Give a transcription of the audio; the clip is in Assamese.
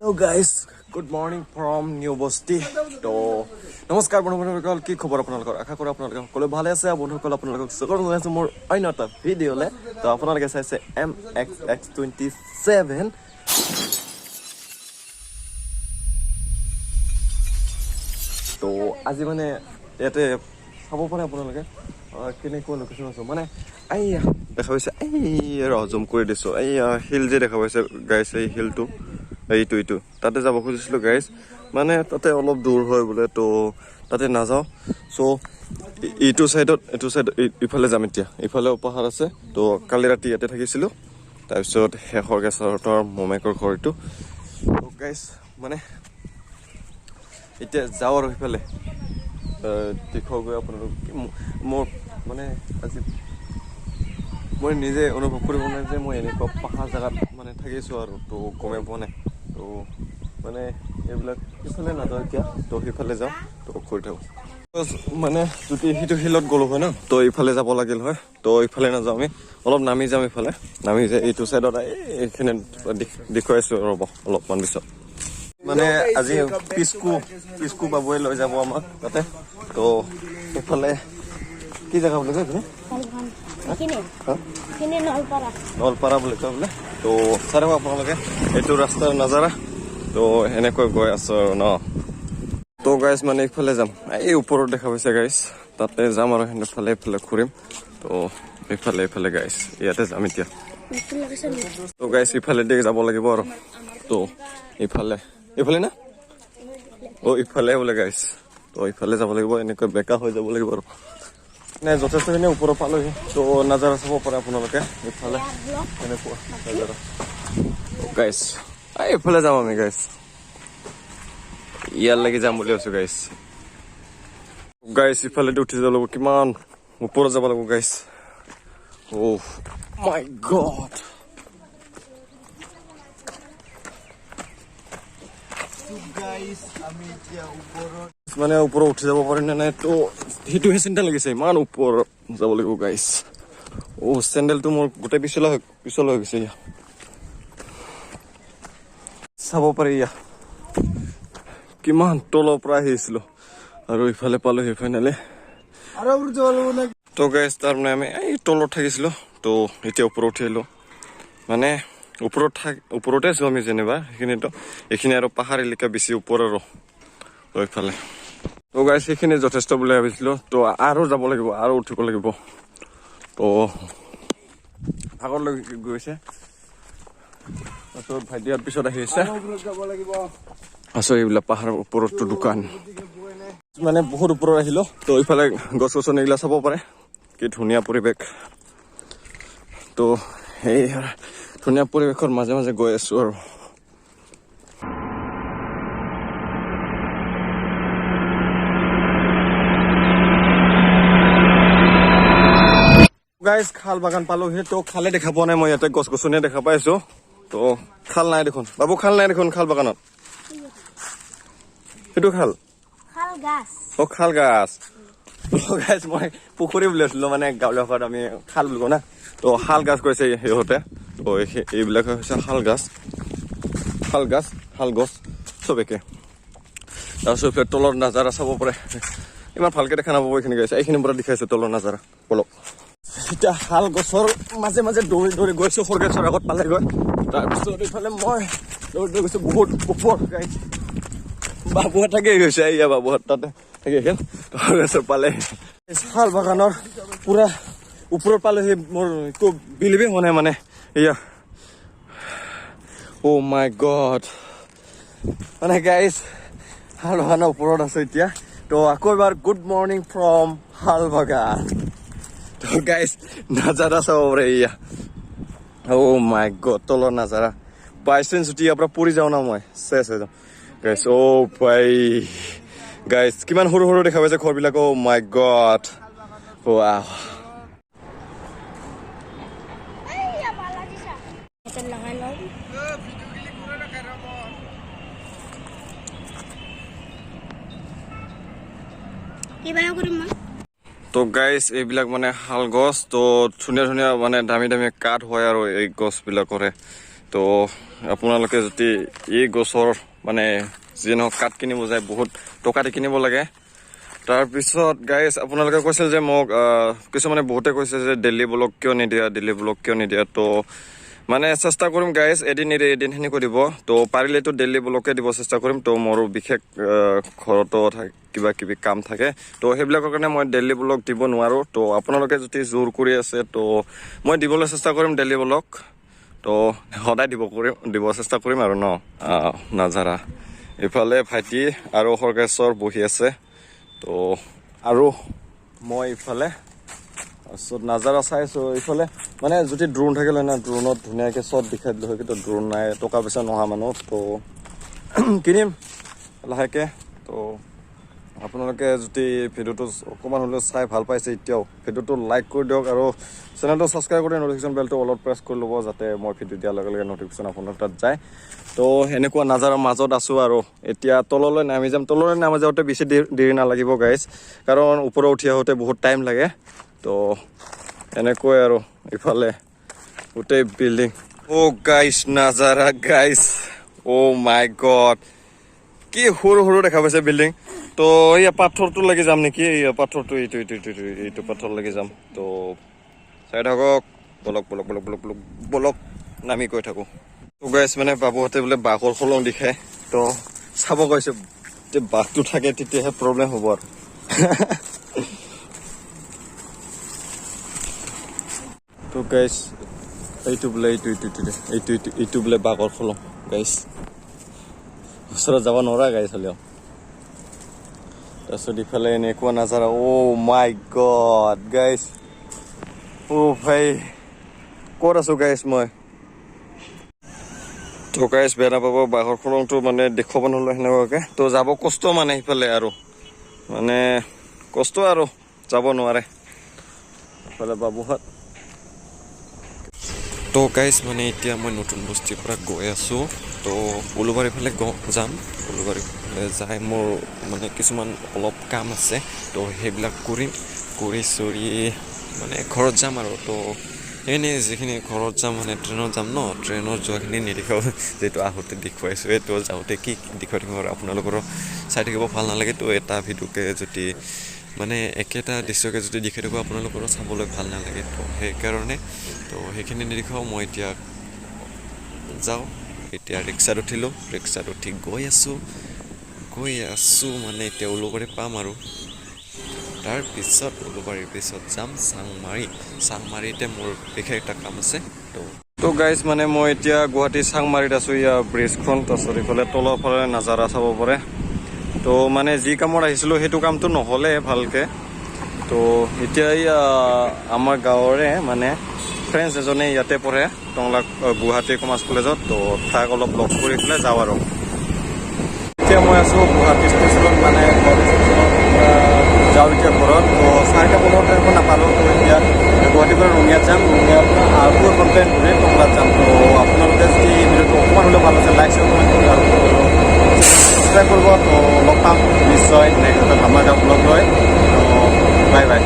Hello guys, good morning from New Bosti. তো নমস্কাৰ বন্ধুসকল, কি খবৰ আপোনালোকৰ? আশা কৰোঁ আপোনালোকে সকলো ভালে আছে। বন্ধুসকল আপোনালোকক স্বাগতম জনাইছোঁ মোৰ অন্য এটা ভিডিঅ'লে। তো আপোনালোকে চাইছে MXX27। তো আজি মানে ইয়াতে চাব পাৰে আপোনালোকে কেনেকুৱা লোকেশ্যন আছে। মানে এইয়া দেখা পাইছে, জুম কৰি দিছোঁ, এইয়া হিল যে দেখা পাইছে গাইছ, এই হিলটো এইটো তাতে যাব খুজিছিলোঁ গাইজ। মানে তাতে অলপ দূৰ হয় বোলে, তো তাতে নাযাওঁ। চ' এইটো চাইড ইফালে যাম এতিয়া। ইফালেও পাহাৰ আছে। তো কালি ৰাতি ইয়াতে থাকিছিলোঁ, তাৰপিছত শেষৰ গেছৰ মোমেকৰ ঘৰ এইটো। তো গাইজ মানে এতিয়া যাওঁ আৰু সিফালে দেখুৱাব গৈ আপোনালোক। মোৰ মানে আজি মই নিজে অনুভৱ কৰিব নাই যে মই এনেকুৱা পাহাৰ জেগাত মানে থাকিছোঁ আৰু। তো গমেই পোৱা নাই। তো মানে এইবিলাক সিফালে নাযাওঁ এতিয়া, তো সিফালে যাওঁ। তো কৰি থাকোঁ মানে যদি সেইটো হিলত গ'লো হয় ন, তো ইফালে যাব লাগিল হয়। তো ইফালে নাযাওঁ, আমি অলপ নামি যাম। ইফালে নামি যায় এইটো চাইডত এইখিনি দেখুৱাইছোঁ ৰ'ব অলপমান পিছত। মানে আজি পিচকু বাবুৱে লৈ যাব আমাক তাতে। তো এইফালে কি জেগা বুলি কয় নলপাৰা বুলি কয় বোলে। তো চাই থাকক আপোনালোকে এইটো ৰাস্তাৰ নাজাৰা। তো এনেকৈ গৈ আছো আৰু ন। তো গাইজ মানে ইফালে যাম, এই ওপৰত দেখা পাইছে গাইজ, তাতে যাম আৰু সেইফালে এইফালে ঘূৰিম। তো এইফালে গাইজ ইয়াতে যাম এতিয়া। তো গাইজ ইফালে দি যাব লাগিব আৰু। তো ইফালে না ইফালে বোলে গাইজ। তো ইফালে যাব লাগিব, এনেকৈ বেকা হৈ যাব লাগিব আৰু। মানে যথেষ্টখিনি ওপৰত পালোহি। তো নাজাৰা চাব পাৰে আপোনালোকে ইফালে এনেকুৱা নাজাৰা। গাইজ এইফালে যাম আমি গাইজ, ইয়াৰ লাগি যাম বুলি ভাবিছোঁ গাইজ। ইফালেদি উঠি যাব লাগিব, কিমান ওপৰত যাব লাগিব গাইজ। অ' মাই গড, মানে ওপৰত উঠি যাব পাৰিম নে নাই। তো সেইটোহে চিন্তা লাগিছে, ইমান ওপৰত যাব লাগিব গাইজ। চেণ্ডেলটো মোৰ গোটেই পিছলৈ হৈ গৈছে। ইয়া চাব পাৰি, ইয়া কিমান তলৰ পৰা আহিছিলোঁ আৰু ইফালে পালোঁ সেই ফাইনেলি। তো গাইজ তাৰমানে আমি এই তলত থাকিছিলোঁ, তো এতিয়া ওপৰত উঠি আহিলোঁ। মানে ওপৰতে আছোঁ আমি যেনিবা, এইখিনি আৰু পাহাৰ এলেকা বেছি ওপৰ আৰু এইফালে। তো গাইজ সেইখিনি যথেষ্ট বুলি ভাবিছিলোঁ। তো আৰু যাব লাগিব, আৰু উঠিব লাগিব। তো ভাগৰ লৈ গৈছে। তাৰপিছত ভাইটিয়াৰ পিছত আহি আছে। আছো এইবিলাক পাহাৰৰ ওপৰতো দোকান, মানে বহুত ওপৰত আহিলোঁ। তো ইফালে গছ গছনিগিলা চাব পাৰে, কি ধুনীয়া পৰিৱেশ। তো সেই ধুনীয়া পৰিৱেশৰ মাজে মাজে গৈ আছোঁ আৰু। গাইজ খাল বাগান পালোহি। তো খালে দেখা পোৱা নাই মই, ইয়াতে গছ গছনিয়ে দেখা পাইছোঁ। তো খাল নাই দেখোন বাবু, খাল নাই দেখোন খাল বাগানত। সেইটো খাল গাছ। গাইজ মই পুখুৰী বুলি আছিলো, মানে গাঁৱলীয়া ভাষাত আমি খাল বুলি কওঁ না। তো শাল গাছ কৈছে সিহঁতে। তো এইবিলাক হৈছে শাল গছ চব একে। তাৰপিছত তলৰ নাজাৰা চাব পাৰে, ইমান ভালকে দেখা নাপাব এইখিনি গাইছে। এইখিনিৰ পৰা দেখাইছো তলৰ নাজাৰা অলপ। এতিয়া শাল গছৰ মাজে মাজে দৌৰি গৈছো, সৰগেছৰ আগত পালে গৈ। তাৰপিছত এইফালে মই দৌৰি গৈছো বহুত ওপৰত গাইছ। বাবুহঁত থাকি গৈছে, এয়া বাবুহঁত তাতে থাকি গ'ল। সৰগেছৰ পালে শাল বাগানৰ পুৰা ওপৰত পালেহি। মোৰ একো বিলিভে হোৱা নাই মানে। এয়া অ' মাই গড, মানে গাইজ শাল বাগানৰ ওপৰত আছো এতিয়া। তো আকৌ এবাৰ গুড মৰ্ণিং ফ্ৰম শাল বাগান। তো গাইজ নাজাৰা চাব পাৰে, এয়া অ' মাই গড তলৰ নাজাৰা। বাইচেঞ্চ যদি ইয়াৰ পৰা পৰি যাওঁ না মই চেছ হৈ যাওঁ গাইজ। অ' ভাই গাইজ কিমান সৰু সৰু দেখা পাইছে ঘৰবিলাক। অ' মাই গড, ৱাও। তো গাইজ এইবিলাক মানে শাল গছ। তো ধুনীয়া মানে দামী কাঠ হয় আৰু এই গছবিলাকৰে। তো আপোনালোকে যদি এই গছৰ মানে যি নহওক কাঠ কিনিব যায় বহুত টকা দি কিনিব লাগে তাৰপিছত গাইজ আপোনালোকে কৈছিল যে মোক কিছুমানে বহুতে কৈছে যে ডেইলি ব্লগ কিয় নিদিয়া তো মানে চেষ্টা কৰিম গাইজ এদিন সেনেকৈ দিব তো পাৰিলেতো ডেইলি ব্লগে দিব চেষ্টা কৰিম তো মোৰো বিশেষ ঘৰতো কিবা কিবি কাম থাকে তো সেইবিলাকৰ কাৰণে মই ডেইলি ব্লগ দিব নোৱাৰোঁ তো আপোনালোকে যদি জোৰ কৰি আছে তো মই দিবলৈ চেষ্টা কৰিম ডেইলি ব্লগ তো সদায় দিব চেষ্টা কৰিম আৰু নাজাৰা ইফালে ভাইটি আৰু সৰ্গেশ্বৰ বহি আছে তো আৰু মই ইফালে তাৰপিছত নাজাৰা চাইছোঁ ইফালে মানে যদি ড্ৰোন থাকিলে না ড্ৰোনত ধুনীয়াকৈ চব দেখাই দিলোঁ হয় কিন্তু ড্ৰোন নাই টকা পইচা নোহোৱা মানুহ তো কিনিম লাহেকৈ তো আপোনালোকে যদি ভিডিঅ'টো অকণমান হ'লেও চাই ভাল পাইছে এতিয়াও ভিডিঅ'টো লাইক কৰি দিয়ক আৰু চেনেলটো ছাবস্ক্ৰাইব কৰি নটিফিকেশ্যন বেলটো অলপ প্ৰেছ কৰি ল'ব যাতে মই ভিডিঅ' দিয়াৰ লগে লগে নটিফিকেশ্যন আপোনাৰ তাত যায় তো সেনেকুৱা নাজাৰাৰ মাজত আছোঁ আৰু এতিয়া তললৈ নামি যাওঁতে বেছি দেৰি নালাগিব গাইজ কাৰণ ওপৰত উঠি আহোঁতে বহুত টাইম লাগে তো এনেকৈ আৰু ইফালে গোটেই building guys নাজাৰা guys my god কি সৰু দেখা পাইছে বিল্ডিং তো এই পাথৰটো লাগি যাম নেকি এই পাথৰটো এইটো পাথৰ লাগি যাম তো চাই থাকক বলক নামি গৈ থাকোঁ তো গাইজ মানে বাবুহঁতে বোলে বাঘৰ খলং দেখায় তো চাব গৈছে যে বাঘটো থাকে তেতিয়াহে প্ৰব্লেম হ'ব আৰু তো গাইজ এইটো বোলে এইটো বোলে বাঘৰ খলং গাইজ ওচৰত যাব নোৱাৰা গাইজ হ'লেও তাৰপিছত ইফালে এনেকুৱা নাজাৰা মাই গড গাইজ ভাই ক'ত আছোঁ গাইজ মই তো গাইজ বেয়া নাপাব বাঘৰ খলংটো মানে দেখুৱাব নহ'লে সেনেকুৱাকৈ তো যাব কষ্ট মানে সিফালে আৰু মানে কষ্ট আৰু যাব নোৱাৰে ইফালে বাবুহঁত তো গাইজ মানে এতিয়া মই নতুন বস্তিৰ পৰা গৈ আছোঁ তো উলুবাৰীৰ ফালে যাম উলুবাৰীৰ ফালে যাই মোৰ মানে কিছুমান অলপ কাম আছে তো সেইবিলাক কৰি চৰি মানে ঘৰত যাম আৰু তো এনেই যিখিনি ঘৰত যাম মানে ট্ৰেইনত যাম ট্ৰেইনত যোৱাখিনি নেদেখাওঁ যিহেতু আহোঁতে দেখুৱাইছোঁ তো যাওঁতে কি দেখুৱাই থাকিম আৰু আপোনালোকৰো চাই থাকিব ভাল নালাগে তো এটা ভিডিঅ'কে যদি মানে একেটা দৃশ্যকে যদি দেখাই থাকোঁ আপোনালোকৰো চাবলৈ ভাল নালাগে তো সেইকাৰণে তো সেইখিনি নেদেখাওঁ মই এতিয়া যাওঁ এতিয়া ৰিক্সাত উঠিলোঁ ৰিক্সাত উঠি গৈ আছোঁ মানে এতিয়া উলুবাৰী পাম আৰু তাৰপিছত উলুবাৰীৰ পিছত যাম চাংমাৰিতে মোৰ বিশেষ এটা কাম আছে তো গাইজ মানে মই এতিয়া গুৱাহাটী চাংমাৰিত আছোঁ ইয়াৰ ব্ৰিজখন তাৰপিছত ইফালে তলৰ ফালে নাজাৰা চাব পাৰে তো মানে যি কামত আহিছিলোঁ সেইটো কামটো নহ'লে ভালকৈ তো এতিয়া আমাৰ গাঁৱৰে মানে ফ্ৰেণ্ডছ এজনে ইয়াতে পঢ়ে টংলা গুৱাহাটী কমাৰ্চ কলেজত তো তাক অলপ লগ কৰি পেলাই যাওঁ আৰু এতিয়া মই আছোঁ গুৱাহাটী ষ্টেচনত মানে যাওঁ এতিয়া ঘৰত তো 4:15 ট্ৰেইনখন নাপালোঁ তো এতিয়া গুৱাহাটীৰ পৰা ৰঙিয়াত যাম ৰঙিয়াৰ পৰা আৰু এখন ট্ৰেইন ধৰি টংলাত যাম তো আপোনালোকে যদি ভিডিঅ'টো অকণমান হ'লেও ভাল হৈছে লাইক শ্বেয়াৰ কমেণ্ট কৰিব আৰু ছাবস্ক্ৰাইব কৰিব তো লগ পাম নিশ্চয় নেক্সট এটা ধামাকা ব্লগ লৈ তো বাই